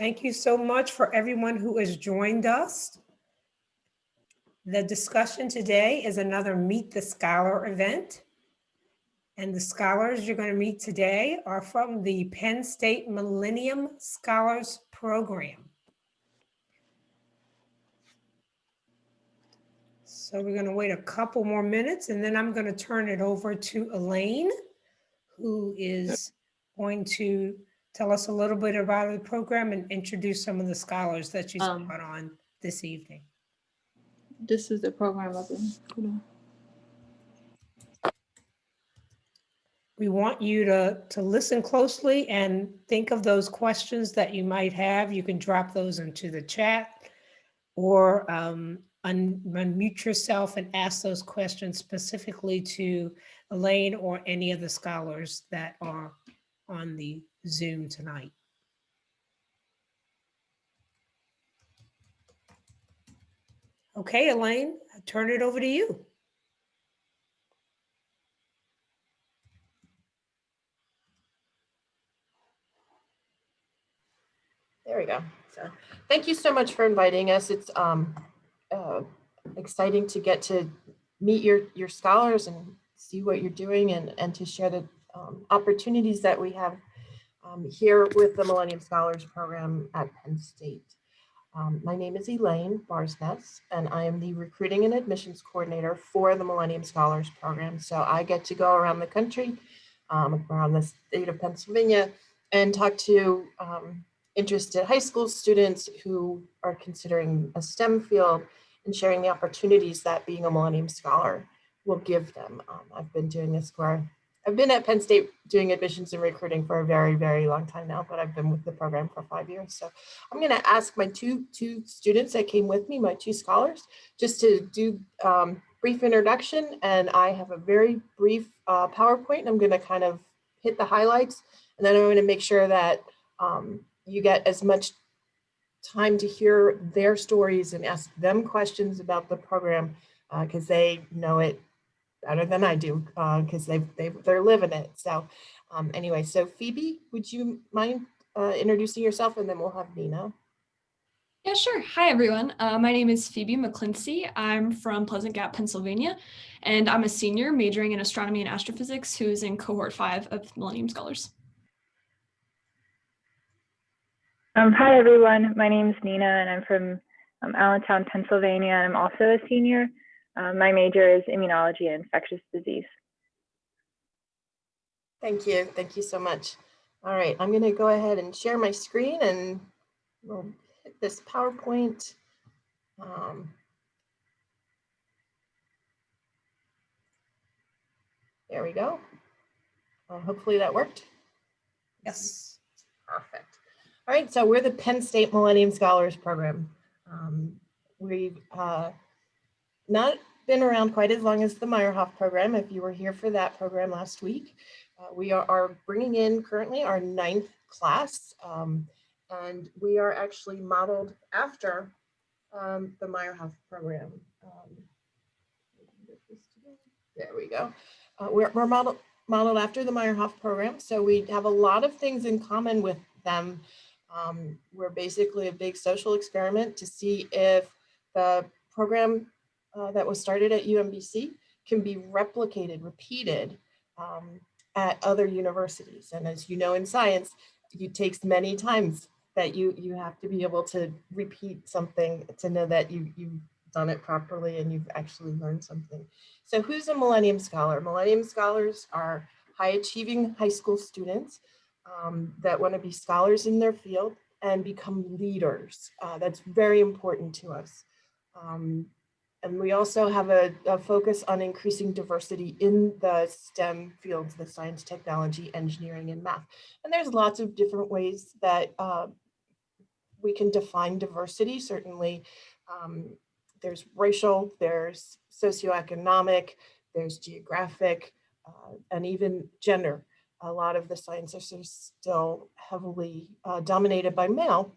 Thank you so much for everyone who has joined us. The discussion today is another Meet the Scholar event. And the scholars you're going to meet today are from the Penn State Millennium Scholars Program. So we're going to wait a couple more minutes and then I'm going to turn it over to Elaine, who is going to tell us a little bit about the program and introduce some of the scholars that she's brought on this evening. This is the program I've been put on. We want you to listen closely and think of those questions that you might have. You can drop those into the chat or unmute yourself and ask those questions specifically to Elaine or any of the scholars that are on the Zoom tonight. Okay, Elaine, I turn it over to you. There we go. So thank you so much for inviting us. It's exciting to get to meet your scholars and see what you're doing and to share the opportunities that we have here with the Millennium Scholars Program at Penn State. My name is Elaine Barsness, and I am the Recruiting and Admissions Coordinator for the Millennium Scholars Program. So I get to go around the country, around the state of Pennsylvania, and talk to interested high school students who are considering a STEM field and sharing the opportunities that being a Millennium Scholar will give them. I've been doing this I've been at Penn State doing admissions and recruiting for a very, very long time now, but I've been with the program for 5 years. So I'm going to ask my two students that came with me, my two scholars, just to do brief introduction. And I have a very brief PowerPoint. And I'm going to kind of hit the highlights. And then I'm going to make sure that you get as much time to hear their stories and ask them questions about the program because they know it better than I do because they're living it. So anyway, so Phoebe, would you mind introducing yourself, and then we'll have Nina. Yeah, sure. Hi, everyone. My name is Phoebe McClincy. I'm from Pleasant Gap, Pennsylvania, and I'm a senior majoring in astronomy and astrophysics who's in cohort 5 of Millennium Scholars. Hi, everyone. My name is Nina, and I'm from Allentown, Pennsylvania, and I'm also a senior. My major is immunology and infectious disease. Thank you. Thank you so much. All right, I'm going to go ahead and share my screen, and we'll hit this PowerPoint. There we go. Hopefully that worked. Yes. Perfect. All right, so we're the Penn State Millennium Scholars Program. We've not been around quite as long as the Meyerhoff program. If you were here for that program last week, we are bringing in currently our 9th class, and we are actually modeled after the Meyerhoff program. There we go. We're modeled after the Meyerhoff program, so we have a lot of things in common with them. We're basically a big social experiment to see if the program that was started at UMBC can be replicated, repeated at other universities. And as you know, in science, it takes many times that you have to be able to repeat something to know that you've done it properly and you've actually learned something. So who's a Millennium Scholar? Millennium Scholars are high achieving high school students that want to be scholars in their field and become leaders. That's very important to us. And we also have a focus on increasing diversity in the STEM fields, the science, technology, engineering, and math. And there's lots of different ways that we can define diversity. Certainly, there's racial, there's socioeconomic, there's geographic, and even gender. A lot of the sciences are still heavily dominated by male.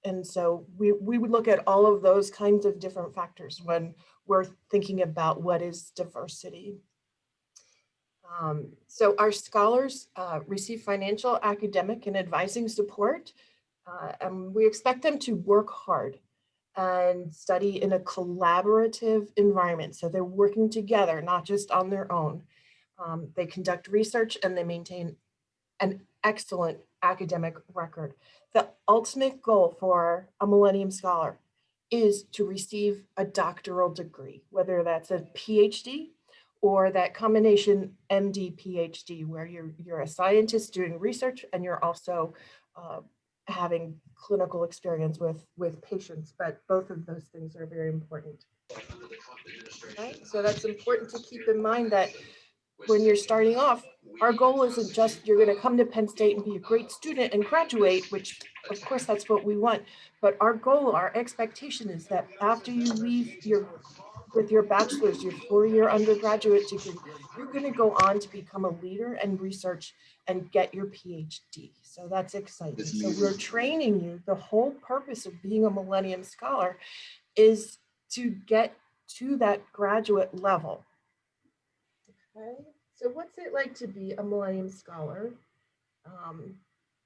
And so we would look at all of those kinds of different factors when we're thinking about what is diversity. So our scholars receive financial, academic, and advising support, and we expect them to work hard and study in a collaborative environment. So they're working together, not just on their own. They conduct research and they maintain an excellent academic record. The ultimate goal for a Millennium Scholar is to receive a doctoral degree, whether that's a PhD or that combination MD PhD, where you're a scientist doing research and you're also having clinical experience with patients, but both of those things are very important. Okay? So that's important to keep in mind, that when you're starting off, our goal isn't just you're going to come to Penn State and be a great student and graduate, which of course that's what we want. But our goal, our expectation is that after you leave with your bachelor's, your 4-year undergraduate degree, you're going to go on to become a leader and research and get your PhD. So that's exciting. So we're training you. The whole purpose of being a Millennium Scholar is to get to that graduate level. Okay, so what's it like to be a Millennium Scholar?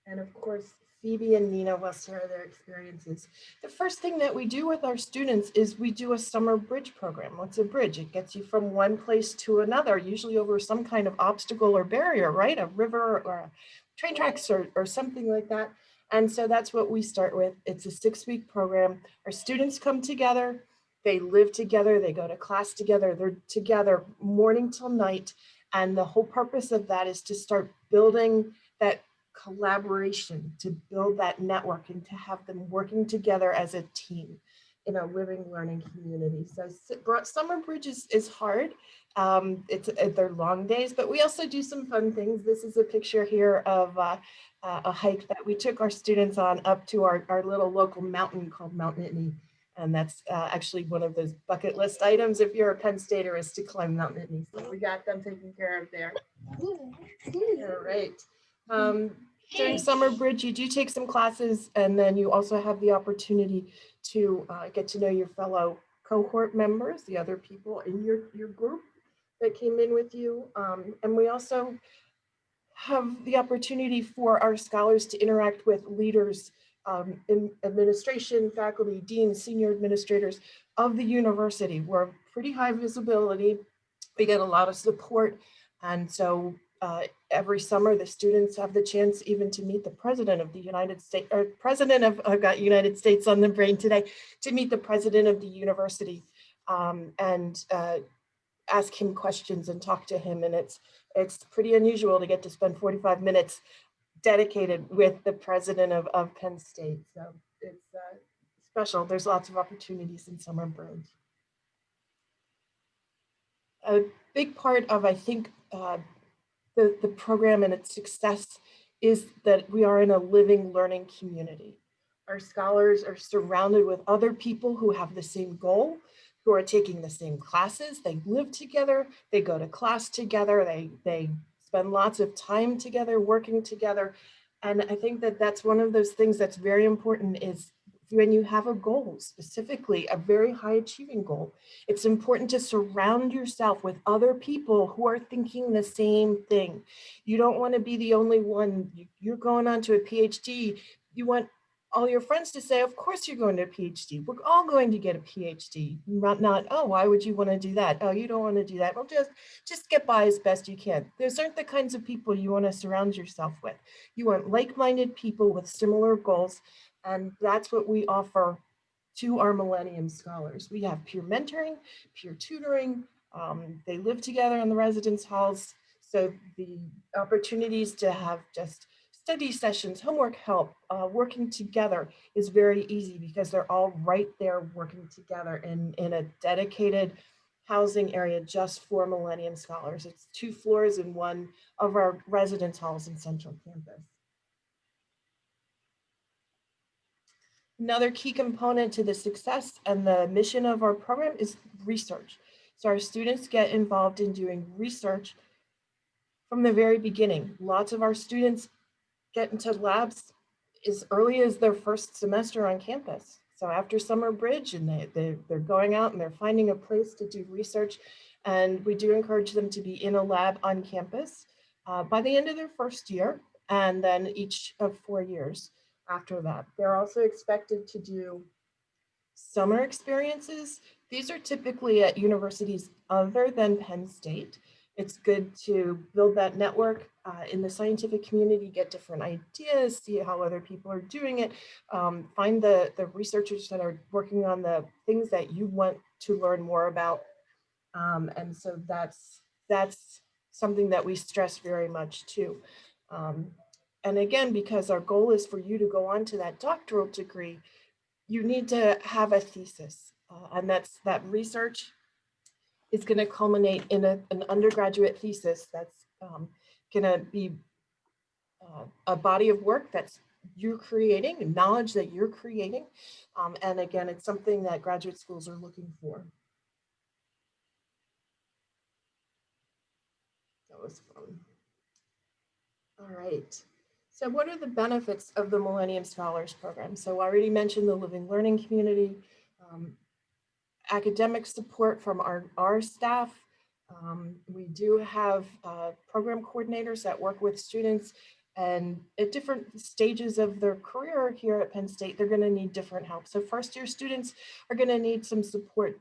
And of course, Phoebe and Nina will share their experiences. The first thing that we do with our students is we do a summer bridge program. What's a bridge? It gets you from one place to another, usually over some kind of obstacle or barrier, right? A river or a train tracks or something like that. And so that's what we start with. It's a 6-week program. Our students come together, they live together, they go to class together, they're together morning till night. And the whole purpose of that is to start building that collaboration, to build that network and to have them working together as a team in a living, learning community. So summer bridge is hard. They're long days, but we also do some fun things. This is a picture here of a hike that we took our students on up to our little local mountain called Mount Nittany. And that's actually one of those bucket list items if you're a Penn Stater, is to climb Mount Nittany. So we got them taken care of there. All right. During summer bridge, you do take some classes, and then you also have the opportunity to get to know your fellow cohort members, the other people in your group that came in with you. And we also have the opportunity for our scholars to interact with leaders in administration, faculty, deans, senior administrators of the university. We're pretty high visibility. We get a lot of support. And so every summer, the students have the chance even to meet the president of the United States, or president of, I've got United States on the brain today, to meet the president of the university and ask him questions and talk to him. And it's pretty unusual to get to spend 45 minutes dedicated with the president of Penn State. So it's special. There's lots of opportunities in summer bridge. A big part of, I think, the program and its success is that we are in a living, learning community. Our scholars are surrounded with other people who have the same goal, who are taking the same classes. They live together, they go to class together, they spend lots of time together, working together. And I think that that's one of those things that's very important, is when you have a goal, specifically a very high achieving goal, it's important to surround yourself with other people who are thinking the same thing. You don't want to be the only one. You're going on to a PhD. You want all your friends to say, of course you're going to a PhD. We're all going to get a PhD. Not, oh, why would you want to do that? Oh, you don't want to do that. Well, just get by as best you can. Those aren't the kinds of people you want to surround yourself with. You want like-minded people with similar goals. And that's what we offer to our Millennium Scholars. We have peer mentoring, peer tutoring. They live together in the residence halls. So the opportunities to have just study sessions, homework help, working together is very easy because they're all right there working together in a dedicated housing area just for Millennium Scholars. It's 2 floors in one of our residence halls in Central Campus. Another key component to the success and the mission of our program is research. So our students get involved in doing research from the very beginning. Lots of our students get into labs as early as their first semester on campus. So after summer bridge, and they're going out and they're finding a place to do research, And we do encourage them to be in a lab on campus by the end of their first year, and then each of 4 years after that. They're also expected to do summer experiences. These are typically at universities other than Penn State. It's good to build that network in the scientific community, get different ideas, see how other people are doing it, find the researchers that are working on the things that you want to learn more about. And so that's something that we stress very much too. And again, because our goal is for you to go on to that doctoral degree, you need to have a thesis, and that research is going to culminate in an undergraduate thesis that's going to be a body of work that's you're creating, knowledge that you're creating, and again, it's something that graduate schools are looking for. That was fun. All right. So what are the benefits of the Millennium Scholars Program? So I already mentioned the living learning community, academic support from our staff. We do have program coordinators that work with students, and at different stages of their career here at Penn State, they're going to need different help. So first year students are going to need some support,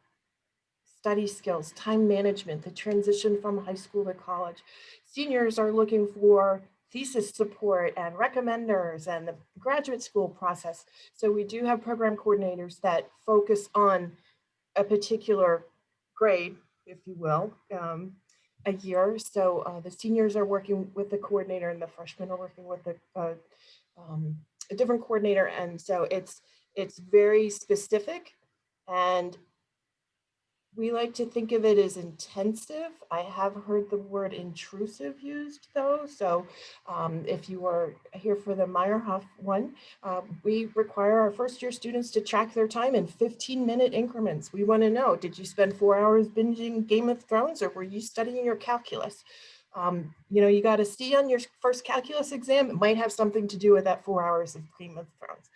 study skills, time management, the transition from high school to college. Seniors are looking for thesis support and recommenders and the graduate school process. So we do have program coordinators that focus on a particular grade, if you will, a year. So the seniors are working with the coordinator and the freshmen are working with a different coordinator. And so it's very specific, and we like to think of it as intensive. I have heard the word intrusive used though. So if you are here for the Meyerhoff one, we require our first year students to track their time in 15-minute increments. We want to know, did you spend 4 hours binging Game of Thrones, or were you studying your calculus? You know, you got a C on your first calculus exam. It might have something to do with that 4 hours of Game of Thrones.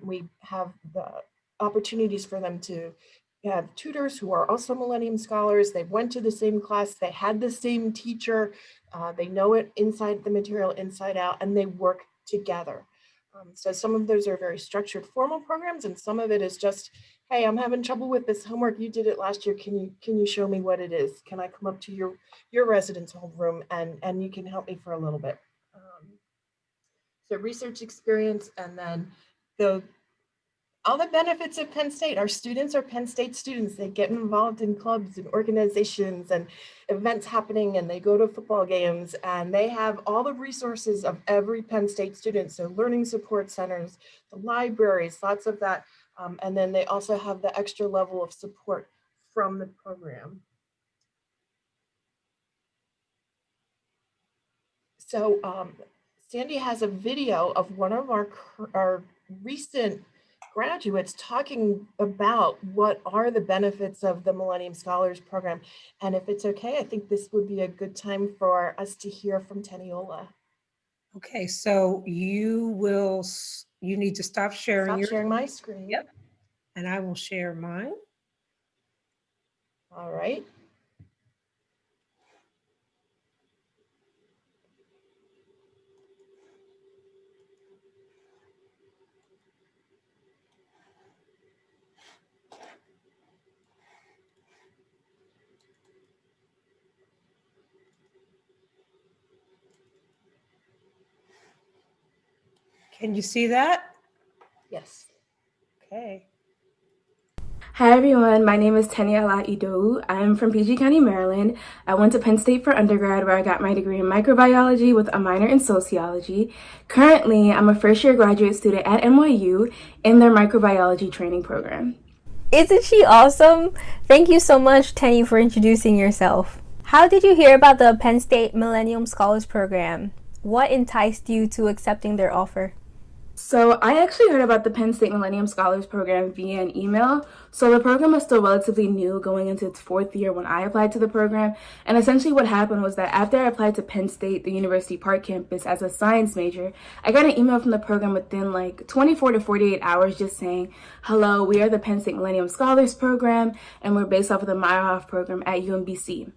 We have the opportunities for them to have tutors who are also Millennium Scholars. They went to the same class, they had the same teacher, they know it inside the material inside out, and they work together. So some of those are very structured formal programs, and some of it is just, hey, I'm having trouble with this homework, you did it last year, can you show me what it is? Can I come up to your residence hall room and you can help me for a little bit? So research experience, and then all the benefits of Penn State. Our students are Penn State students. They get involved in clubs and organizations and events happening, and they go to football games, and they have all the resources of every Penn State student. So learning support centers, the libraries, lots of that. And then they also have the extra level of support from the program. So Sandy has a video of one of our recent graduates talking about what are the benefits of the Millennium Scholars Program. And if it's okay, I think this would be a good time for us to hear from Teniola. Okay, so you need to stop sharing Stop sharing my screen. Yep. And I will share mine. All right. Can you see that? Yes. Okay. Hi everyone, my name is Teniola Idou. I'm from PG County, Maryland. I went to Penn State for undergrad, where I got my degree in microbiology with a minor in sociology. Currently, I'm a first-year graduate student at NYU in their microbiology training program. Isn't she awesome? Thank you so much, Tenny, for introducing yourself. How did you hear about the Penn State Millennium Scholars Program? What enticed you to accepting their offer? So I actually heard about the Penn State Millennium Scholars Program via an email. So the program is still relatively new, going into its 4th year when I applied to the program. And essentially what happened was that after I applied to Penn State, the University Park campus as a science major, I got an email from the program within like 24 to 48 hours just saying, hello, we are the Penn State Millennium Scholars Program, and we're based off of the Meyerhoff program at UMBC.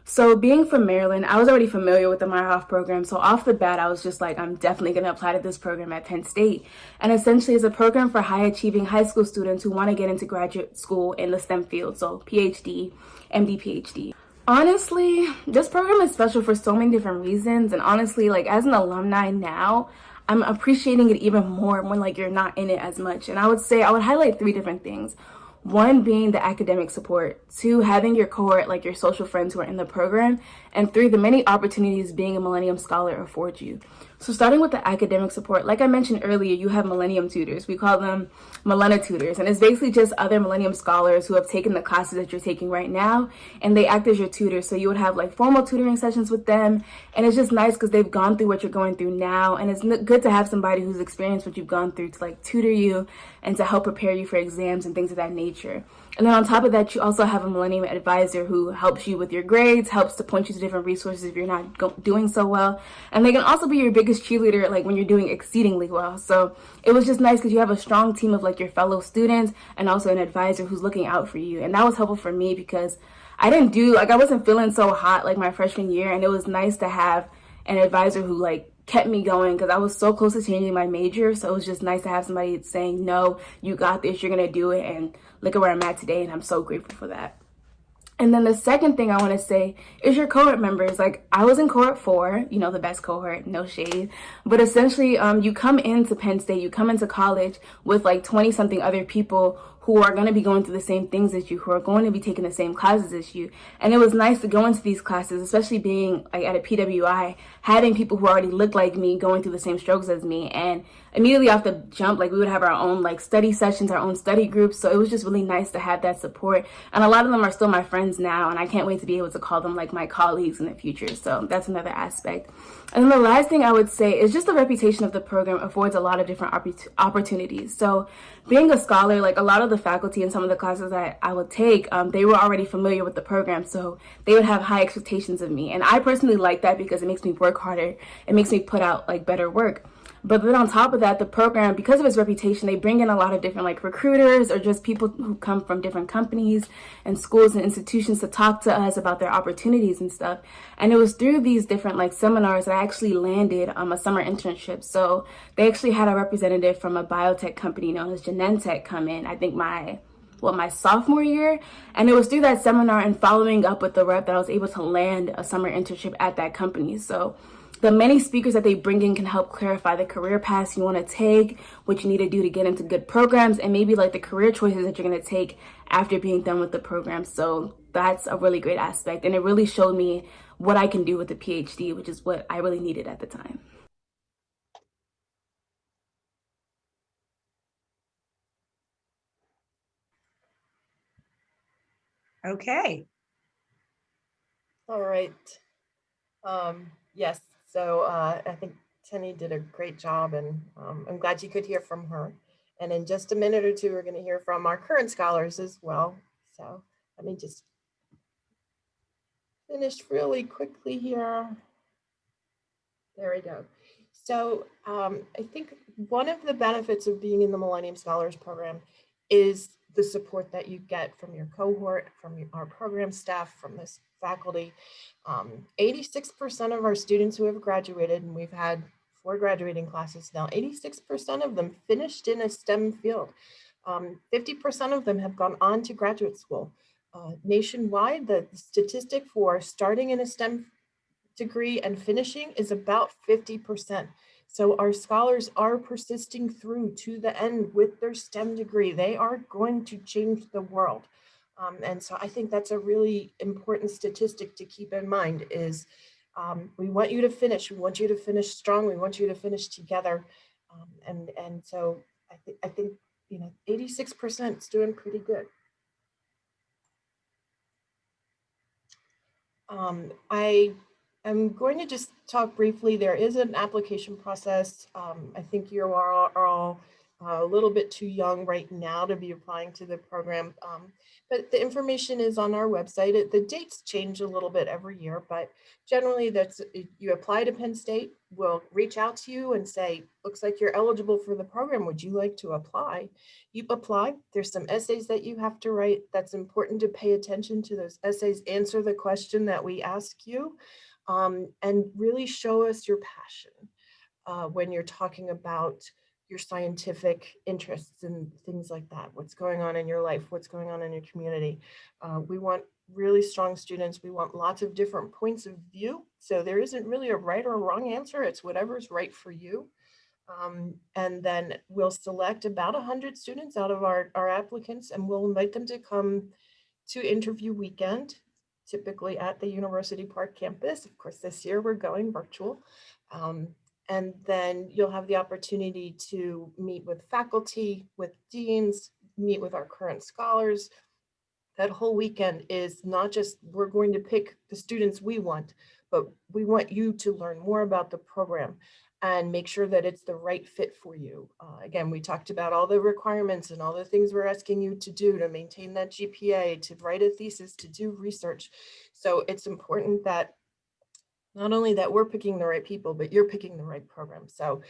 So being from Maryland, I was already familiar with the Meyerhoff program. So off the bat, I was just like, I'm definitely going to apply to this program at Penn State. And essentially it's a program for high achieving high school students who want to get into graduate school in the STEM field. So PhD, MD, PhD. Honestly, this program is special for so many different reasons. And honestly, like as an alumni now, I'm appreciating it even more when like you're not in it as much. And I would say I would highlight 3 different things. 1 being the academic support, 2 having your cohort, like your social friends who are in the program, and 3 the many opportunities being a Millennium Scholar affords you. So starting with the academic support, like I mentioned earlier, you have Millennium Tutors. We call them Millennium Tutors, and it's basically just other Millennium Scholars who have taken the classes that you're taking right now, and they act as your tutors. So you would have like formal tutoring sessions with them, and it's just nice because they've gone through what you're going through now, and it's good to have somebody who's experienced what you've gone through to like tutor you and to help prepare you for exams and things of that nature. And then on top of that, you also have a Millennium Advisor who helps you with your grades, helps to point you to different resources if you're not doing so well. And they can also be your biggest cheerleader like when you're doing exceedingly well. So it was just nice because you have a strong team of like your fellow students and also an advisor who's looking out for you. And that was helpful for me because I wasn't feeling so hot like my freshman year. And it was nice to have an advisor who like kept me going because I was so close to changing my major. So it was just nice to have somebody saying, no, you got this, you're going to do it. And look at where I'm at today. And I'm so grateful for that. And then the second thing I want to say is your cohort members. Like I was in cohort 4, you know, the best cohort, no shade. But essentially, you come into Penn State, you come into college with like 20 something other people who are going to be going through the same things as you, who are going to be taking the same classes as you. And it was nice to go into these classes, especially being like at a PWI, having people who already looked like me going through the same struggles as me. And immediately off the jump, like we would have our own like study sessions, our own study groups. So it was just really nice to have that support. And a lot of them are still my friends now, and I can't wait to be able to call them like my colleagues in the future. So that's another aspect. And then the last thing I would say is just the reputation of the program affords a lot of different opportunities. So being a scholar, like a lot of the faculty in some of the classes that I would take, they were already familiar with the program. So they would have high expectations of me. And I personally like that because it makes me work harder. It makes me put out like better work. But then on top of that, the program, because of its reputation, they bring in a lot of different like recruiters or just people who come from different companies and schools and institutions to talk to us about their opportunities and stuff. And it was through these different like seminars that I actually landed a summer internship. So they actually had a representative from a biotech company known as Genentech come in, I think my sophomore year. And it was through that seminar and following up with the rep that I was able to land a summer internship at that company. So the many speakers that they bring in can help clarify the career paths you want to take, what you need to do to get into good programs, and maybe like the career choices that you're going to take after being done with the program. So that's a really great aspect. And it really showed me what I can do with the PhD, which is what I really needed at the time. Okay. All right. Yes, so I think Tenny did a great job, and I'm glad you could hear from her. And in just a minute or two, we're going to hear from our current scholars as well. So let me just finish really quickly here. There we go. So I think one of the benefits of being in the Millennium Scholars Program is the support that you get from your cohort, from our program staff, from this faculty. 86% of our students who have graduated, and we've had 4 graduating classes now, 86% of them finished in a STEM field. 50% of them have gone on to graduate school. Nationwide, the statistic for starting in a STEM degree and finishing is about 50%. So our scholars are persisting through to the end with their STEM degree. They are going to change the world. And so I think that's a really important statistic to keep in mind is we want you to finish. We want you to finish strong. We want you to finish together. And so I think 86% is doing pretty good. I I'm going to just talk briefly. There is an application process. I think you are all a little bit too young right now to be applying to the program, but the information is on our website. The dates change a little bit every year, but generally you apply to Penn State, we'll reach out to you and say, looks like you're eligible for the program. Would you like to apply? You apply. There's some essays that you have to write. That's important to pay attention to those essays. Answer the question that we ask you. And really show us your passion when you're talking about your scientific interests and things like that. What's going on in your life? What's going on in your community? We want really strong students. We want lots of different points of view. So there isn't really a right or wrong answer. It's whatever's right for you. And then we'll select about 100 students out of our applicants, and we'll invite them to come to interview weekend, typically at the University Park campus. Of course, this year we're going virtual. And then you'll have the opportunity to meet with faculty, with deans, meet with our current scholars. That whole weekend is not just, we're going to pick the students we want, but we want you to learn more about the program and make sure that it's the right fit for you. Again, we talked about all the requirements and all the things we're asking you to do to maintain that GPA, to write a thesis, to do research. So it's important that not only that we're picking the right people, but you're picking the right program. So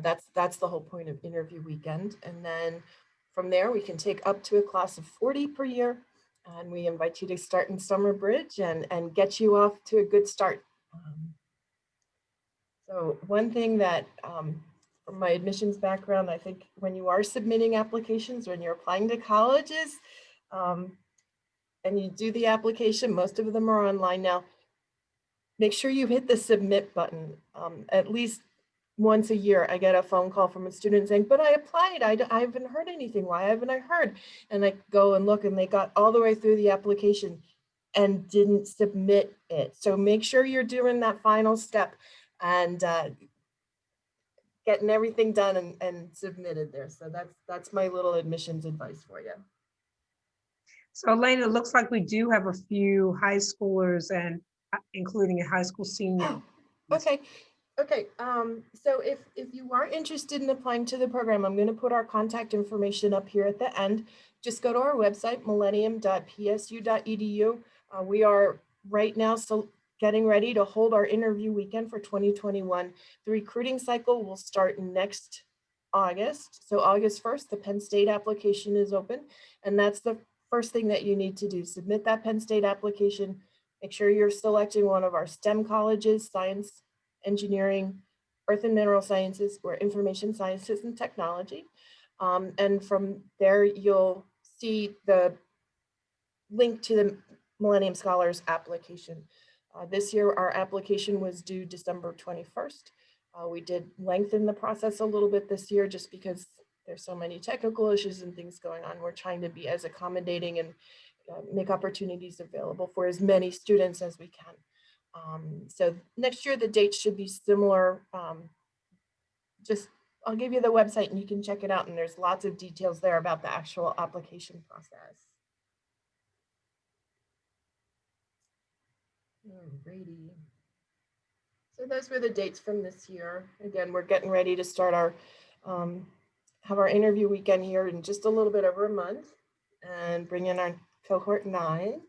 that's the whole point of interview weekend. And then from there, we can take up to a class of 40 per year. And we invite you to start in Summer Bridge and get you off to a good start. So one thing that from my admissions background, I think when you are submitting applications, when you're applying to colleges and you do the application, most of them are online now, make sure you hit the submit button. At least once a year, I get a phone call from a student saying, but I applied, I haven't heard anything. Why haven't I heard? And I go and look and they got all the way through the application and didn't submit it. So make sure you're doing that final step and getting everything done and submitted there. So that's my little admissions advice for you. So Elaine, it looks like we do have a few high schoolers and including a high school senior. Okay. So if you are interested in applying to the program, I'm going to put our contact information up here at the end. Just go to our website, millennium.psu.edu. We are right now getting ready to hold our interview weekend for 2021. The recruiting cycle will start next August. So August 1st, the Penn State application is open. And that's the first thing that you need to do. Submit that Penn State application. Make sure you're selecting one of our STEM colleges, science, engineering, earth and mineral sciences, or information sciences and technology. And from there, you'll see the link to the Millennium Scholars application. This year, our application was due December 21st. We did lengthen the process a little bit this year just because there's so many technical issues and things going on. We're trying to be as accommodating and make opportunities available for as many students as we can. So next year, the dates should be similar. I'll give you the website and you can check it out. And there's lots of details there about the actual application process. Alrighty. So those were the dates from this year. Again, we're getting ready to start have our interview weekend here in just a little bit over a month and bring in our cohort 9.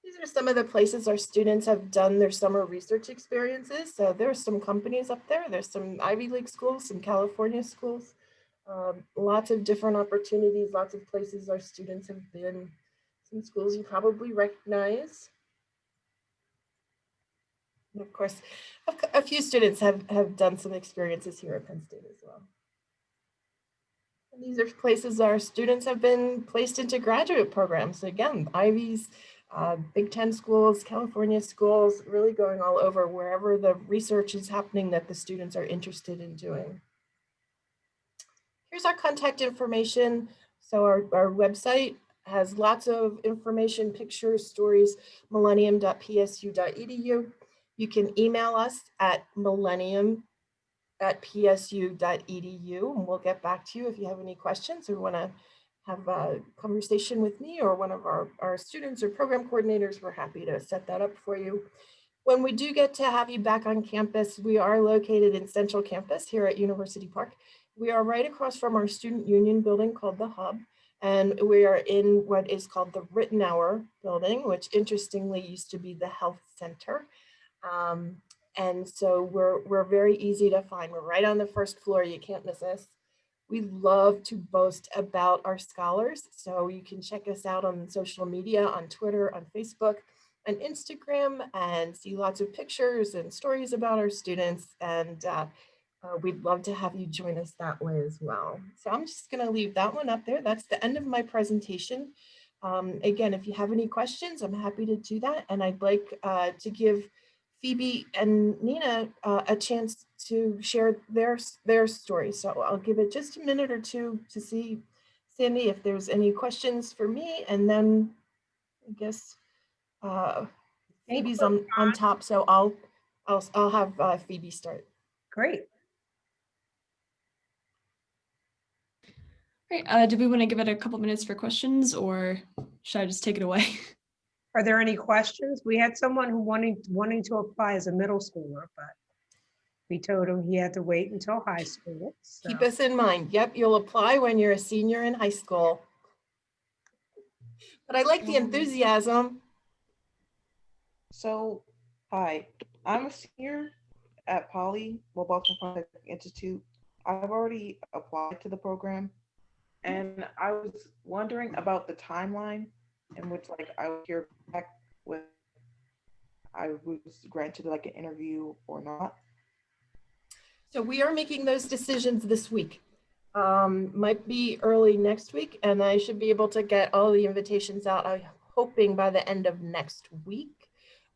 These are some of the places our students have done their summer research experiences. So there's some companies up there. There's some Ivy League schools, some California schools, lots of different opportunities, lots of places our students have been, some schools you probably recognize. And of course, a few students have done some experiences here at Penn State as well. And these are places our students have been placed into graduate programs. Again, Ivies, Big Ten schools, California schools, really going all over wherever the research is happening that the students are interested in doing. Here's our contact information. So our website has lots of information, pictures, stories, millennium.psu.edu. You can email us at millennium@psu.edu and we'll get back to you if you have any questions or want to have a conversation with me or one of our students or program coordinators. We're happy to set that up for you. when we do get to have you back on campus, we are located in Central Campus here at University Park. We are right across from our student union building called the Hub. And we are in what is called the Rittenhour building, which interestingly used to be the health center. And so we're very easy to find. We're right on the first floor. You can't miss us. We love to boast about our scholars. So you can check us out on social media, on Twitter, on Facebook, on Instagram, and see lots of pictures and stories about our students. And we'd love to have you join us that way as well. So I'm just going to leave that one up there. That's the end of my presentation. Again, if you have any questions, I'm happy to do that. And I'd like to give Phoebe and Nina a chance to share their story. So I'll give it just a minute or two to see, Sandy, if there's any questions for me. And then I guess Phoebe's on top. So I'll have Phoebe start. Great. Great. Do we want to give it a couple minutes for questions, or should I just take it away? Are there any questions? We had someone who wanting to apply as a middle schooler, but we told him he had to wait until high school. So. Keep us in mind. Yep, you'll apply when you're a senior in high school. But I like the enthusiasm. So, hi, I'm a senior at Boston Polytechnic Institute. I've already applied to the program, and I was wondering about the timeline in which, like, I would hear back with I was granted like an interview or not. So we are making those decisions this week. Might be early next week, and I should be able to get all the invitations out, I'm hoping by the end of next week.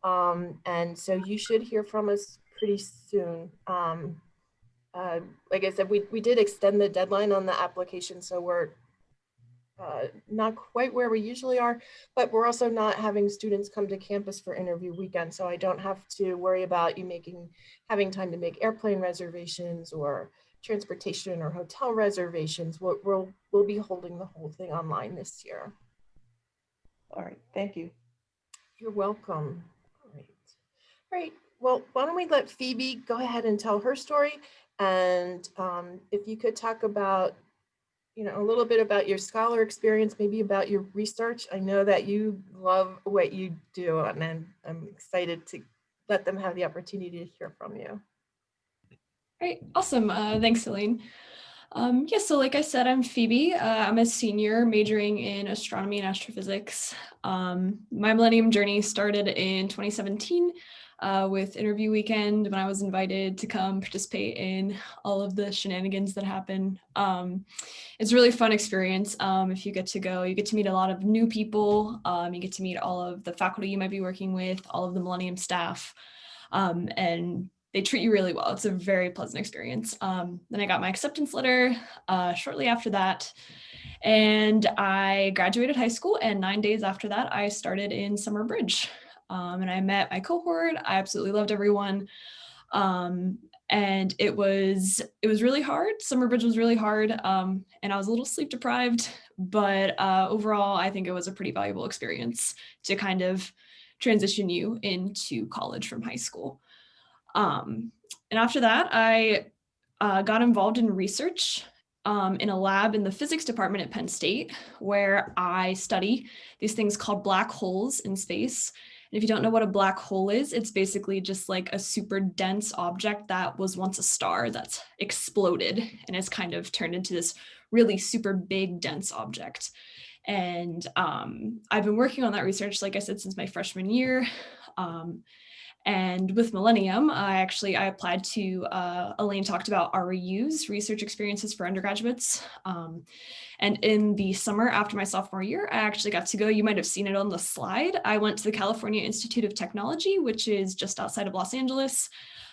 And so you should hear from us pretty soon. Like I said, we did extend the deadline on the application, so we're not quite where we usually are, but we're also not having students come to campus for interview weekend, so I don't have to worry about you having time to make airplane reservations or transportation or hotel reservations. We'll be holding the whole thing online this year. All right, thank you. You're welcome. All right. Well, why don't we let Phoebe go ahead and tell her story, and if you could talk about a little bit about your scholar experience, maybe about your research. I know that you love what you do, and I'm excited to let them have the opportunity to hear from you. Great, awesome. Thanks, Elaine. Yeah, so like I said, I'm Phoebe. I'm a senior majoring in astronomy and astrophysics. My Millennium journey started in 2017 with interview weekend, when I was invited to come participate in all of the shenanigans that happen. It's a really fun experience. If you get to go, you get to meet a lot of new people. You get to meet all of the faculty you might be working with, all of the Millennium staff, and they treat you really well. It's a very pleasant experience. Then I got my acceptance letter shortly after that, and I graduated high school, and 9 days after that, I started in Summer Bridge. And I met my cohort. I absolutely loved everyone. And it was really hard. Summer Bridge was really hard. And I was a little sleep deprived, but overall, I think it was a pretty valuable experience to kind of transition you into college from high school. And after that, I got involved in research in a lab in the physics department at Penn State, where I study these things called black holes in space. And if you don't know what a black hole is, it's basically just like a super dense object that was once a star that's exploded and has kind of turned into this really super big, dense object. And I've been working on that research, like I said, since my freshman year. And with Millennium, I applied to, Elaine talked about REUs, research experiences for undergraduates. And in the summer after my sophomore year, I actually got to go, you might have seen it on the slide. I went to the California Institute of Technology, which is just outside of Los Angeles.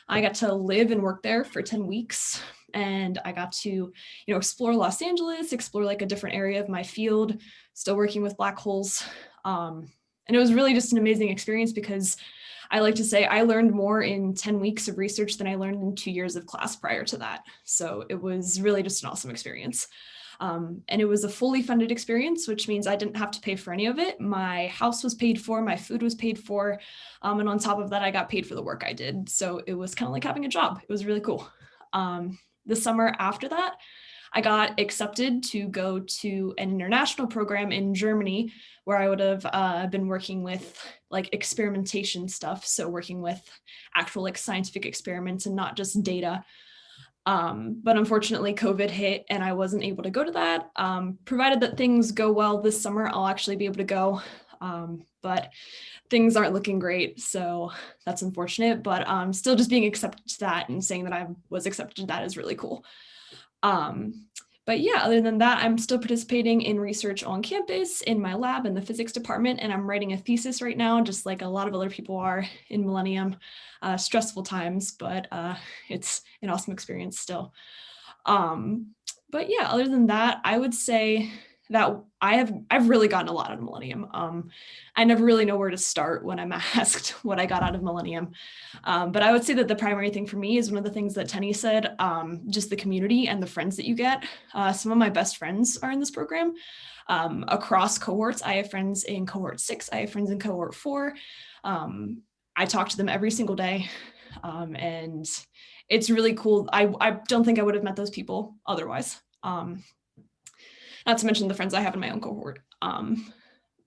I got to live and work there for 10 weeks. And I got to, explore Los Angeles, explore like a different area of my field, still working with black holes. And it was really just an amazing experience because I like to say I learned more in 10 weeks of research than I learned in 2 years of class prior to that. So it was really just an awesome experience. And it was a fully funded experience, which means I didn't have to pay for any of it. My house was paid for, my food was paid for, and on top of that, I got paid for the work I did. So it was kind of like having a job. It was really cool. The summer after that, I got accepted to go to an international program in Germany where I would have been working with like experimentation stuff. So working with actual like scientific experiments and not just data. But unfortunately, COVID hit and I wasn't able to go to that. Provided that things go well this summer, I'll actually be able to go. But things aren't looking great, so that's unfortunate. But still just being accepted to that and saying that I was accepted to that is really cool. But yeah, other than that, I'm still participating in research on campus in my lab in the physics department, and I'm writing a thesis right now, just like a lot of other people are in Millennium. Stressful times, but it's an awesome experience still. But yeah, other than that, I would say that I've really gotten a lot out of Millennium. I never really know where to start when I'm asked what I got out of Millennium. But I would say that the primary thing for me is one of the things that Tenny said, just the community and the friends that you get. Some of my best friends are in this program. Across cohorts, I have friends in cohort 6, I have friends in cohort 4. I talk to them every single day. And it's really cool. I don't think I would have met those people otherwise. Not to mention the friends I have in my own cohort.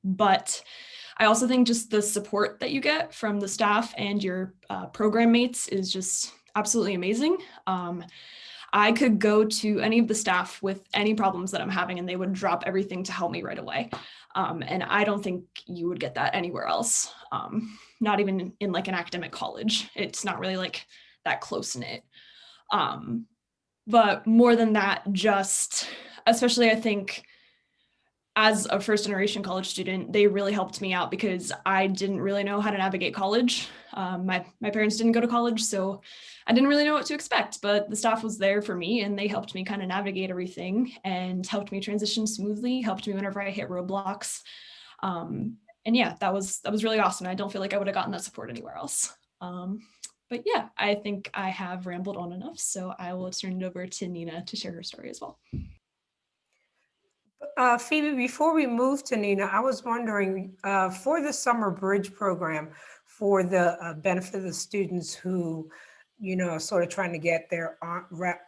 But I also think just the support that you get from the staff and your program mates is just absolutely amazing. I could go to any of the staff with any problems that I'm having and they would drop everything to help me right away. And I don't think you would get that anywhere else. Not even in like an academic college. It's not really like that close knit. But more than that, just especially I think as a first generation college student, they really helped me out because I didn't really know how to navigate college. My parents didn't go to college, so I didn't really know what to expect, but the staff was there for me and they helped me kind of navigate everything and helped me transition smoothly, helped me whenever I hit roadblocks. And yeah, that was really awesome. I don't feel like I would have gotten that support anywhere else. But yeah, I think I have rambled on enough, so I will turn it over to Nina to share her story as well. Phoebe, before we move to Nina, I was wondering for the summer bridge program, for the benefit of the students who, you know, are sort of trying to get their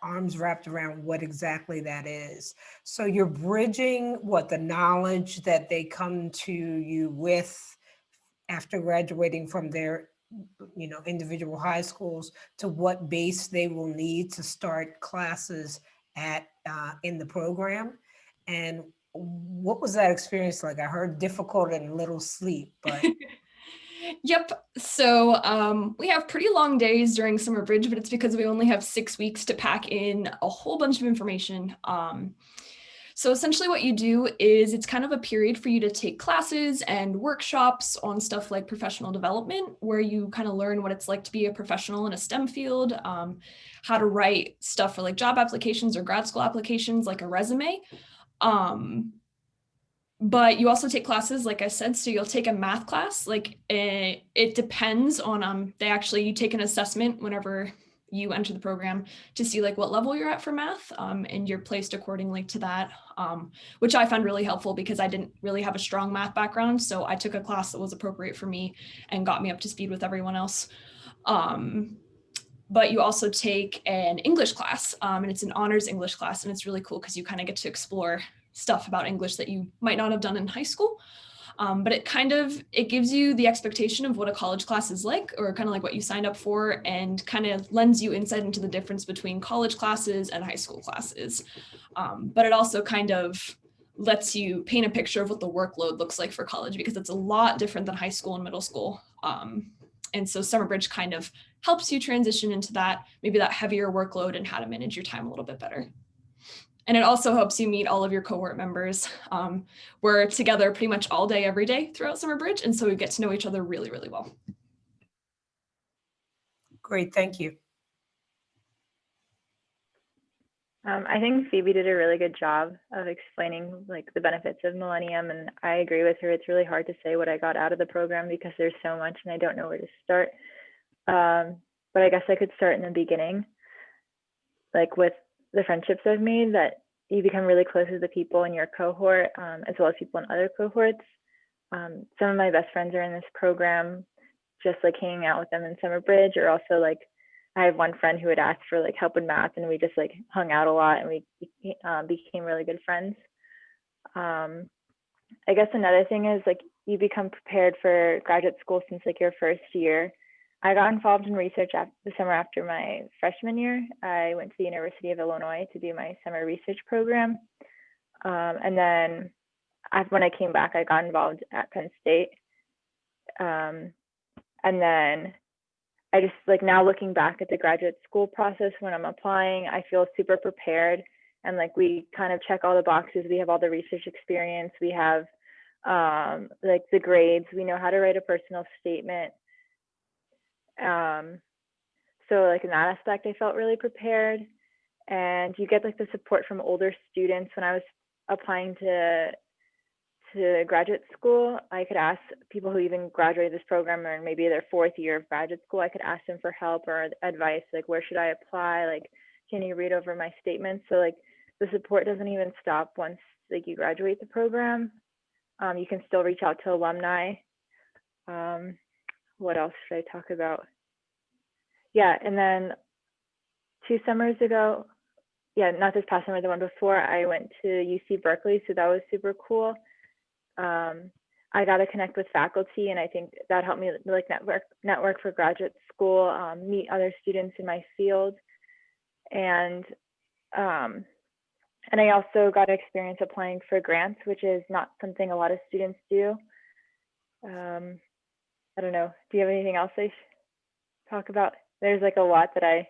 arms wrapped around what exactly that is. So you're bridging what the knowledge that they come to you with after graduating from their, you know, individual high schools to what base they will need to start classes at in the program. And what was that experience like? I heard difficult and little sleep, but. Yep. So we have pretty long days during summer bridge, but it's because we only have 6 weeks to pack in a whole bunch of information. So essentially what you do is it's kind of a period for you to take classes and workshops on stuff like professional development, where you kind of learn what it's like to be a professional in a STEM field, how to write stuff for like job applications or grad school applications, like a resume. But you also take classes, like I said, so you'll take a math class, like it depends on, you take an assessment whenever you enter the program to see like what level you're at for math, and you're placed accordingly to that, which I found really helpful because I didn't really have a strong math background. So I took a class that was appropriate for me and got me up to speed with everyone else. But you also take an English class, and it's an honors English class, and it's really cool because you kind of get to explore stuff about English that you might not have done in high school. But it gives you the expectation of what a college class is like, or kind of like what you signed up for, and kind of lends you insight into the difference between college classes and high school classes. But it also kind of lets you paint a picture of what the workload looks like for college, because it's a lot different than high school and middle school. And so Summer Bridge kind of helps you transition into that, maybe that heavier workload and how to manage your time a little bit better. And it also helps you meet all of your cohort members. We're together pretty much all day, every day throughout Summer Bridge. And so we get to know each other really, really well. Great, thank you. I think Phoebe did a really good job of explaining like the benefits of Millennium, and I agree with her. It's really hard to say what I got out of the program because there's so much and I don't know where to start. But I guess I could start in the beginning, like with the friendships I've made, that you become really close with the people in your cohort, as well as people in other cohorts. Some of my best friends are in this program, just like hanging out with them in summer bridge, or also like I have one friend who would ask for like help in math, and we just like hung out a lot, and we became really good friends. I guess another thing is like you become prepared for graduate school since like your first year. I got involved in research the summer after my freshman year. I went to the University of Illinois to do my summer research program. And then when I came back, I got involved at Penn State. And then I just like now looking back at the graduate school process when I'm applying, I feel super prepared. And like we kind of check all the boxes. We have all the research experience. We have like the grades. We know how to write a personal statement. So like in that aspect, I felt really prepared. And you get like the support from older students. When I was applying to graduate school, I could ask people who even graduated this program or maybe their fourth year of graduate school, I could ask them for help or advice, like where should I apply? Like, can you read over my statements? So like the support doesn't even stop once like you graduate the program. You can still reach out to alumni. What else should I talk about? Yeah, and then 2 summers ago, yeah, not this past summer, the one before, I went to UC Berkeley, so that was super cool. I got to connect with faculty, and I think that helped me like network for graduate school, meet other students in my field, and I also got experience applying for grants, which is not something a lot of students do. I don't know. Do you have anything else I should talk about? There's like a lot that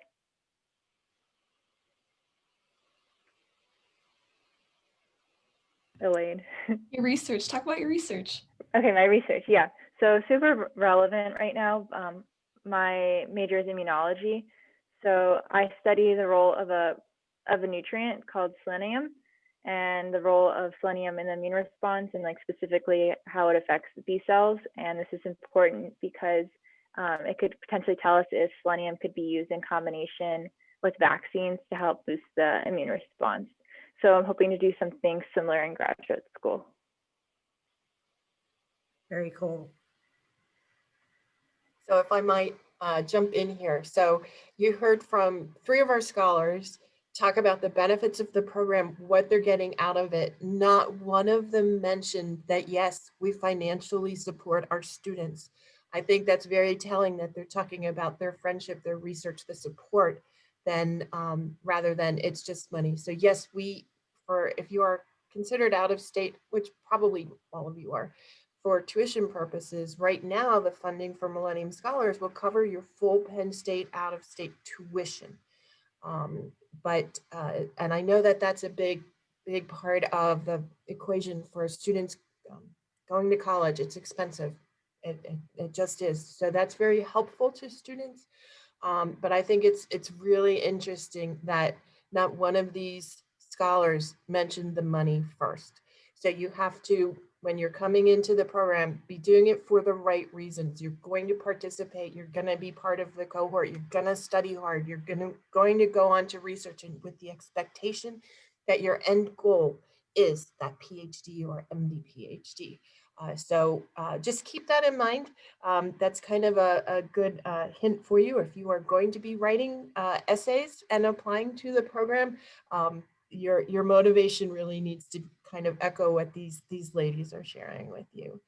Elaine. Your research. Talk about your research. Okay, my research, yeah. So super relevant right now. My major is immunology. So I study the role of a nutrient called selenium and the role of selenium in the immune response and like specifically how it affects B cells. And this is important because it could potentially tell us if selenium could be used in combination with vaccines to help boost the immune response. So I'm hoping to do something similar in graduate school. Very cool. So if I might jump in here. So you heard from 3 of our scholars talk about the benefits of the program, what they're getting out of it. Not one of them mentioned that, yes, we financially support our students. I think that's very telling that they're talking about their friendship, their research, the support, then rather than it's just money. So yes, if you are considered out of state, which probably all of you are, for tuition purposes, right now, the funding for Millennium Scholars will cover your full Penn State out-of-state tuition. And I know that that's a big part of the equation for students going to college. It's expensive. It just is. So that's very helpful to students. But I think it's really interesting that not one of these scholars mentioned the money first. So you have to, when you're coming into the program, be doing it for the right reasons. You're going to participate. You're going to be part of the cohort. You're going to study hard. You're going to go on to research, and with the expectation that your end goal is that PhD or MD PhD. So just keep that in mind. That's kind of a good hint for you if you are going to be writing essays and applying to the program. Your motivation really needs to kind of echo what these ladies are sharing with you.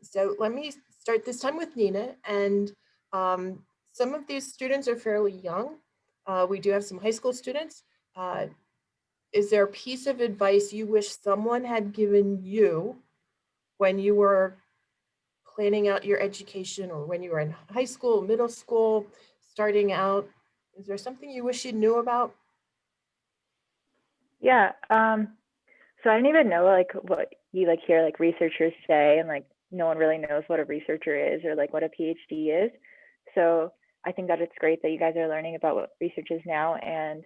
So let me start this time with Nina. And some of these students are fairly young. We do have some high school students. Is there a piece of advice you wish someone had given you when you were planning out your education, or when you were in high school, middle school, starting out? Is there something you wish you knew about? Yeah, so I didn't even know like what you like hear like researchers say, and like no one really knows what a researcher is or like what a PhD is. So I think that it's great that you guys are learning about what research is now. And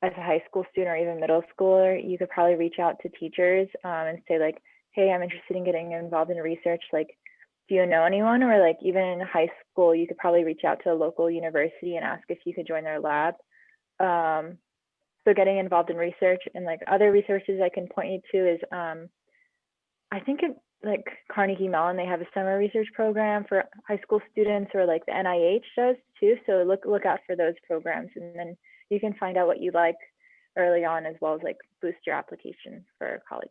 as a high school student or even middle schooler, you could probably reach out to teachers and say like, hey, I'm interested in getting involved in research. Like, do you know anyone? Or like even in high school, you could probably reach out to a local university and ask if you could join their lab. So getting involved in research, and like other resources I can point you to is, I think like Carnegie Mellon, they have a summer research program for high school students, or like the NIH does too. So look out for those programs, and then you can find out what you like early on, as well as like boost your application for college.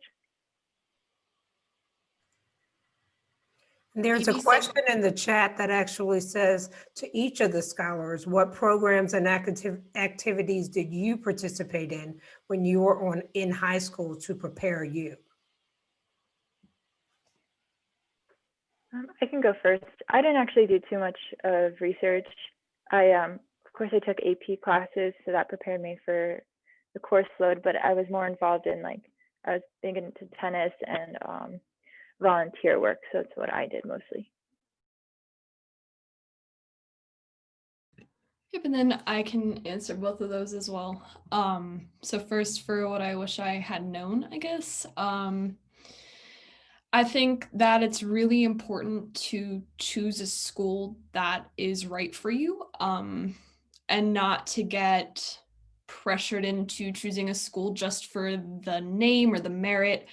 There's a question in the chat that actually says, to each of the scholars, what programs and activities did you participate in when you were in high school to prepare you? I can go first. I didn't actually do too much of research. Of course, I took AP classes, so that prepared me for the course load, but I was more involved in like, I was big into tennis and volunteer work. So that's what I did mostly. Yep, and then I can answer both of those as well. So first, for what I wish I had known, I guess. I think that it's really important to choose a school that is right for you, and not to get pressured into choosing a school just for the name or the merit.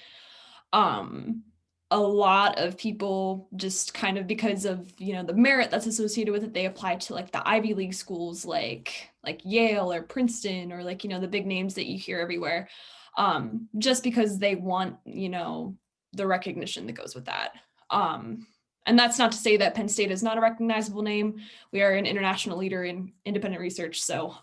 A lot of people just kind of, because of, you know, the merit that's associated with it, they apply to like the Ivy League schools like Yale or Princeton, or like, you know, the big names that you hear everywhere, just because they want, you know, the recognition that goes with that. And that's not to say that Penn State is not a recognizable name. We are an international leader in independent research, so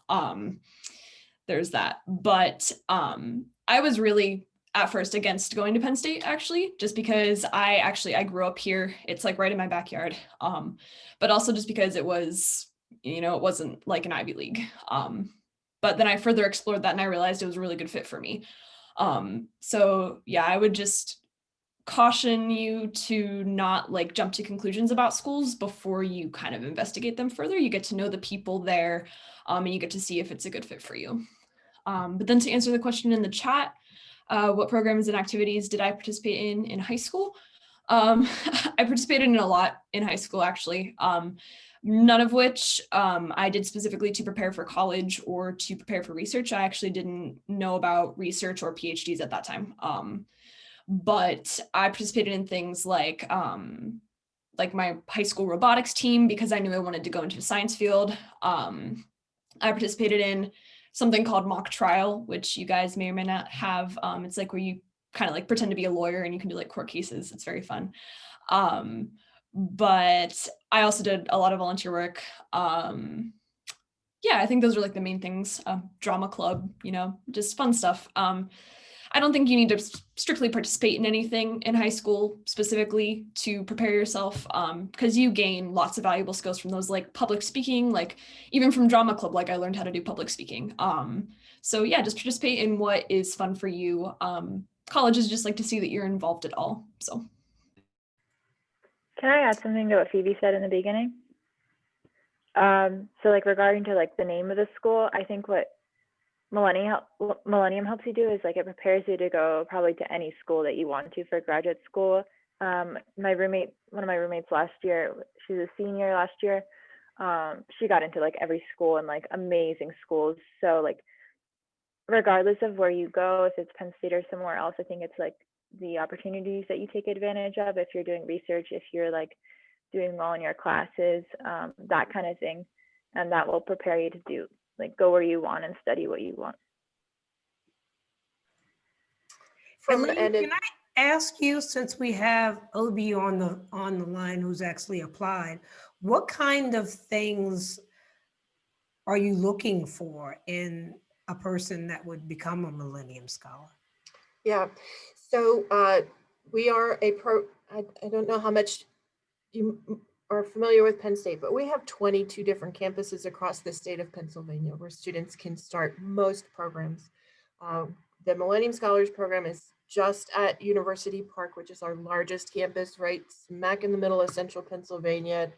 there's that. But I was really at first against going to Penn State, actually, just because I grew up here. It's like right in my backyard. But also just because it was, you know, it wasn't like an Ivy League. But then I further explored that and I realized it was a really good fit for me. So yeah, I would just caution you to not like jump to conclusions about schools before you kind of investigate them further. You get to know the people there, and you get to see if it's a good fit for you. But then to answer the question in the chat, what programs and activities did I participate in high school? I participated in a lot in high school, actually. None of which I did specifically to prepare for college or to prepare for research. I actually didn't know about research or PhDs at that time. But I participated in things like my high school robotics team, because I knew I wanted to go into the science field. I participated in something called mock trial, which you guys may or may not have. It's like where you kind of like pretend to be a lawyer and you can do like court cases. It's very fun. But I also did a lot of volunteer work. Yeah, I think those are like the main things. Drama club, you know, just fun stuff. I don't think you need to strictly participate in anything in high school specifically to prepare yourself, because you gain lots of valuable skills from those, like public speaking, like even from drama club, like I learned how to do public speaking. So yeah, just participate in what is fun for you. College is just like to see that you're involved at all. So. Can I add something to what Phoebe said in the beginning? So like regarding to like the name of the school, I think what Millennium helps you do is like it prepares you to go probably to any school that you want to for graduate school. One of my roommates last year, she's a senior last year. She got into like every school and like amazing schools. So like regardless of where you go, if it's Penn State or somewhere else, I think it's like the opportunities that you take advantage of if you're doing research, if you're like doing well in your classes, that kind of thing, and that will prepare you to do like go where you want and study what you want. Elaine, can I ask you, since we have OB on the line who's actually applied, what kind of things are you looking for in a person that would become a Millennium Scholar? Yeah, so we are I don't know how much you are familiar with Penn State, but we have 22 different campuses across the state of Pennsylvania where students can start most programs. The Millennium Scholars Program is just at University Park, which is our largest campus, right smack in the middle of central Pennsylvania.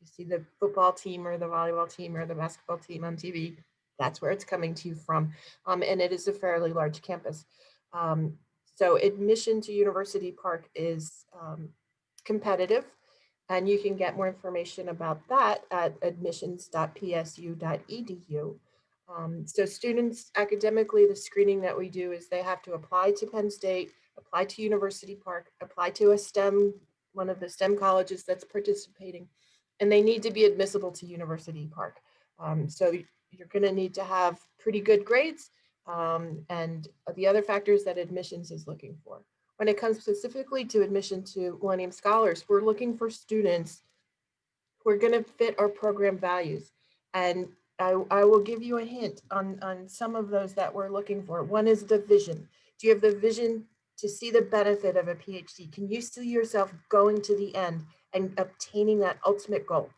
You see the football team or the volleyball team or the basketball team on TV. That's where it's coming to you from. And it is a fairly large campus. So admission to University Park is competitive, and you can get more information about that at admissions.psu.edu. So students academically, the screening that we do is they have to apply to Penn State, apply to University Park, apply to a STEM, one of the STEM colleges that's participating, and they need to be admissible to University Park. So you're going to need to have pretty good grades, and the other factors that admissions is looking for. When it comes specifically to admission to Millennium Scholars, we're looking for students who are going to fit our program values. And I will give you a hint on some of those that we're looking for. One is the vision. Do you have the vision to see the benefit of a PhD? Can you see yourself going to the end and obtaining that ultimate goal?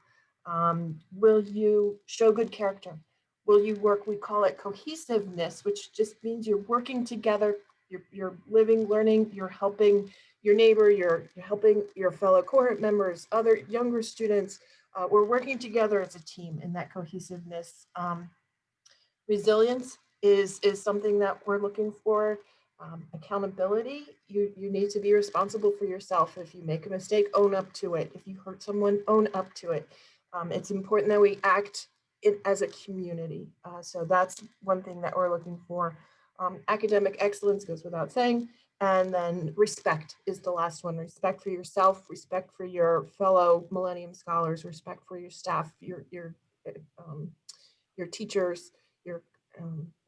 Will you show good character? Will you work, we call it cohesiveness, which just means you're working together, you're living, learning, you're helping your neighbor, you're helping your fellow cohort members, other younger students. We're working together as a team in that cohesiveness. Resilience is something that we're looking for. Accountability, you need to be responsible for yourself. If you make a mistake, own up to it. If you hurt someone, own up to it. It's important that we act as a community. So that's one thing that we're looking for. Academic excellence goes without saying. And then respect is the last one. Respect for yourself, respect for your fellow Millennium Scholars, respect for your staff, your teachers, your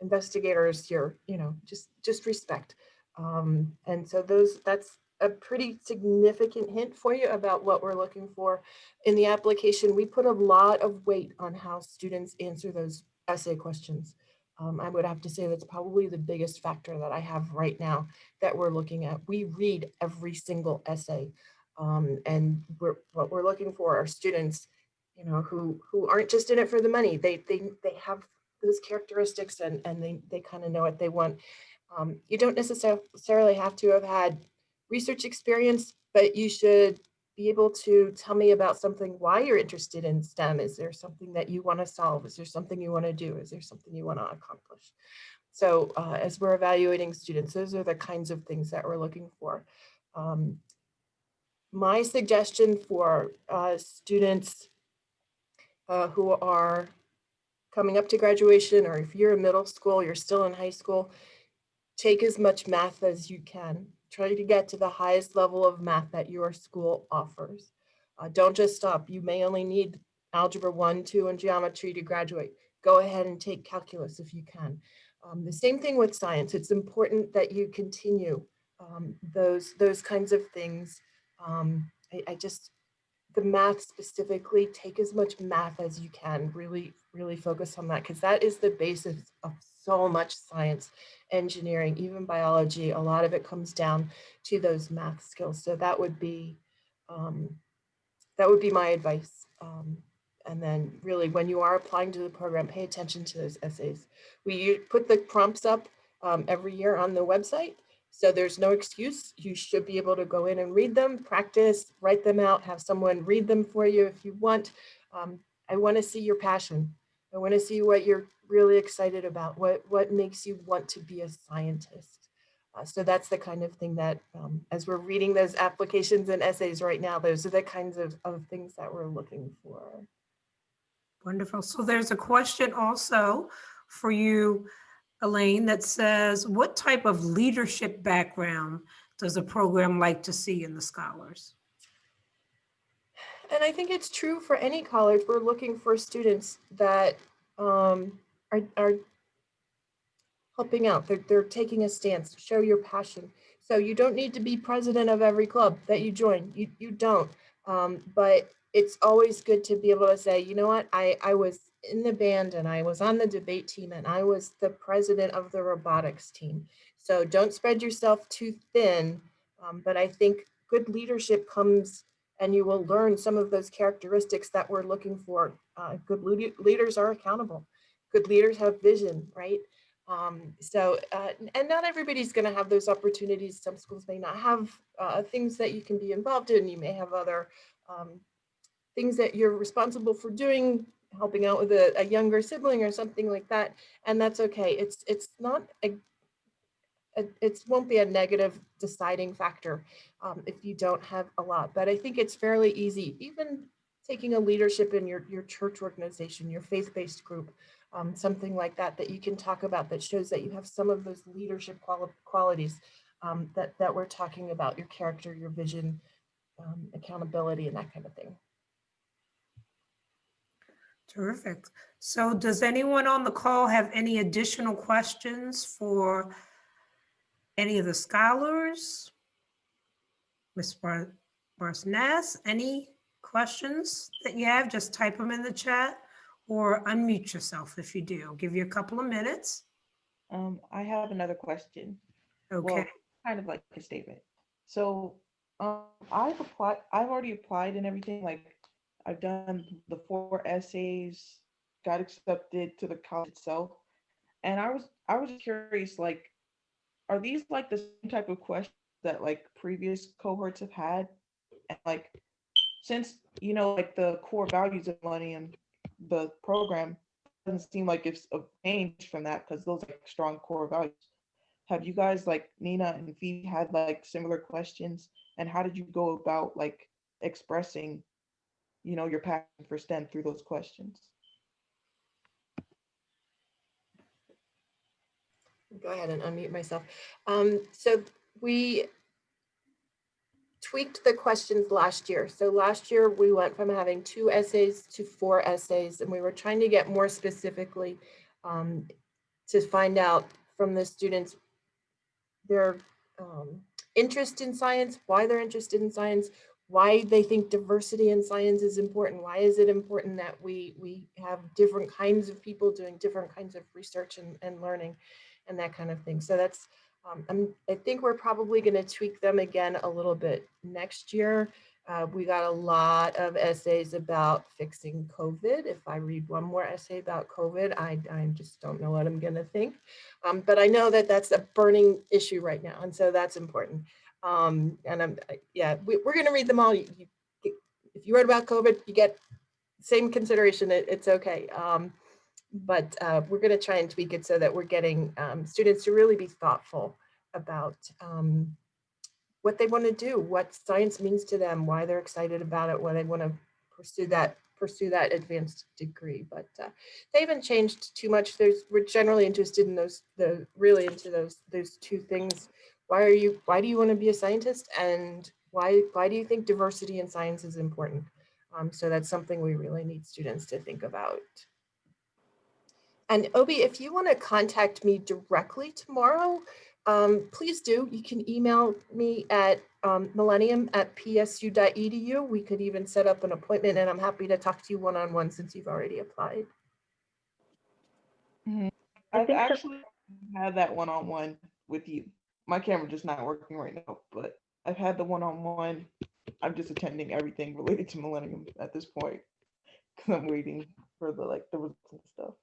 investigators, your, just respect. And so that's a pretty significant hint for you about what we're looking for. In the application, we put a lot of weight on how students answer those essay questions. I would have to say that's probably the biggest factor that I have right now that we're looking at. We read every single essay, and what we're looking for are students, who aren't just in it for the money. They have those characteristics, and they kind of know what they want. You don't necessarily have to have had research experience, but you should be able to tell me about something, why you're interested in STEM. Is there something that you want to solve? Is there something you want to do? Is there something you want to accomplish? So as we're evaluating students, those are the kinds of things that we're looking for. My suggestion for students who are coming up to graduation, or if you're in middle school, you're still in high school, take as much math as you can. Try to get to the highest level of math that your school offers. Don't just stop. You may only need algebra 1, 2, and geometry to graduate. Go ahead and take calculus if you can. The same thing with science. It's important that you continue those kinds of things. The math specifically, take as much math as you can. Really, really focus on that, because that is the basis of so much science, engineering, even biology. A lot of it comes down to those math skills. So that would be my advice. And then really, when you are applying to the program, pay attention to those essays. We put the prompts up every year on the website. So there's no excuse. You should be able to go in and read them, practice, write them out, have someone read them for you if you want. I want to see your passion. I want to see what you're really excited about, what makes you want to be a scientist. So that's the kind of thing that, as we're reading those applications and essays right now, those are the kinds of things that we're looking for. Wonderful. So there's a question also for you, Elaine, that says, what type of leadership background does the program like to see in the scholars? And I think it's true for any college. We're looking for students that are helping out. They're taking a stance. Show your passion. So you don't need to be president of every club that you join. You don't. But it's always good to be able to say, you know what, I was in the band, and I was on the debate team, and I was the president of the robotics team. So don't spread yourself too thin. But I think good leadership comes, and you will learn some of those characteristics that we're looking for. Good leaders are accountable. Good leaders have vision, right? And not everybody's going to have those opportunities. Some schools may not have things that you can be involved in. You may have other things that you're responsible for doing helping out with a younger sibling or something like that, and that's okay. It's not it won't be a negative deciding factor if you don't have a lot. But I think it's fairly easy, even taking a leadership in your church organization, your faith-based group, something like that, that you can talk about that shows that you have some of those leadership qualities that we're talking about, your character, your vision, accountability, and that kind of thing. Terrific. So does anyone on the call have any additional questions for any of the scholars? Ms. Barsness, any questions that you have? Just type them in the chat or unmute yourself if you do. I'll give you a couple of minutes. I have another question. Okay. Well, kind of like a statement. So I've already applied and everything. Like I've done the 4 essays, got accepted to the college itself. And I was curious, like, are these like the same type of questions that like previous cohorts have had? And like, since, you know, like the core values of Millennium, the program doesn't seem like it's a change from that because those are like strong core values. Have you guys, like Nina and Phoebe, had like similar questions? And how did you go about like expressing, you know, your passion for STEM through those questions? Go ahead and unmute myself. So we tweaked the questions last year. So last year we went from having 2 essays to 4 essays, and we were trying to get more specifically to find out from the students their interest in science, why they're interested in science, why they think diversity in science is important. Why is it important that we have different kinds of people doing different kinds of research and learning and that kind of thing. So that's, I think we're probably going to tweak them again a little bit next year. We got a lot of essays about fixing COVID. If I read one more essay about COVID, I just don't know what I'm going to think. But I know that that's a burning issue right now. And so that's important. And we're going to read them all. If you read about COVID, you get same consideration. It's okay. But we're going to try and tweak it so that we're getting students to really be thoughtful about what they want to do, what science means to them, why they're excited about it, why they want to pursue that advanced degree. But they haven't changed too much. We're generally interested in those 2 things. Why do you want to be a scientist, and why do you think diversity in science is important? So that's something we really need students to think about. And Obi, if you want to contact me directly tomorrow, please do. You can email me at millennium@psu.edu. We could even set up an appointment, and I'm happy to talk to you one-on-one since you've already applied. Mm-hmm. I've actually had that one-on-one with you. My camera's just not working right now, but I've had the one-on-one. I'm just attending everything related to Millennium at this point because I'm waiting for the results and stuff.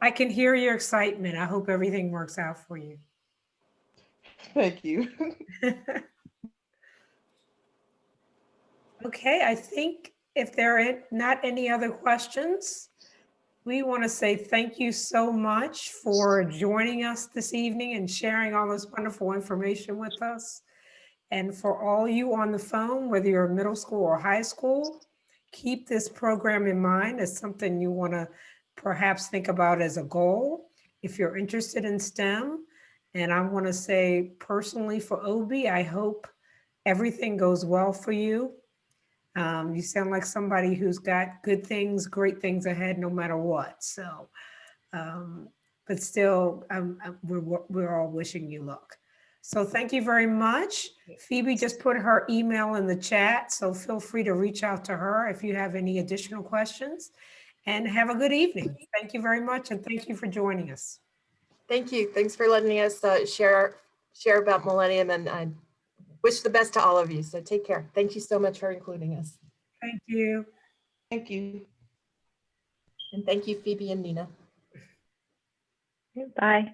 I can hear your excitement. I hope everything works out for you. Thank you. Okay, I think if there are not any other questions, we want to say thank you so much for joining us this evening and sharing all this wonderful information with us. And for all you on the phone, whether you're middle school or high school, keep this program in mind as something you want to perhaps think about as a goal. If you're interested in STEM, and I want to say personally for Obi, I hope everything goes well for you. You sound like somebody who's got good things, great things ahead, no matter what. So, but still, we're all wishing you luck. So thank you very much. Phoebe just put her email in the chat, so feel free to reach out to her if you have any additional questions. And have a good evening. Thank you very much, and thank you for joining us. Thank you. Thanks for letting us share about Millennium, and I wish the best to all of you. So take care. Thank you so much for including us. Thank you. Thank you. And thank you, Phoebe and Nina. Bye.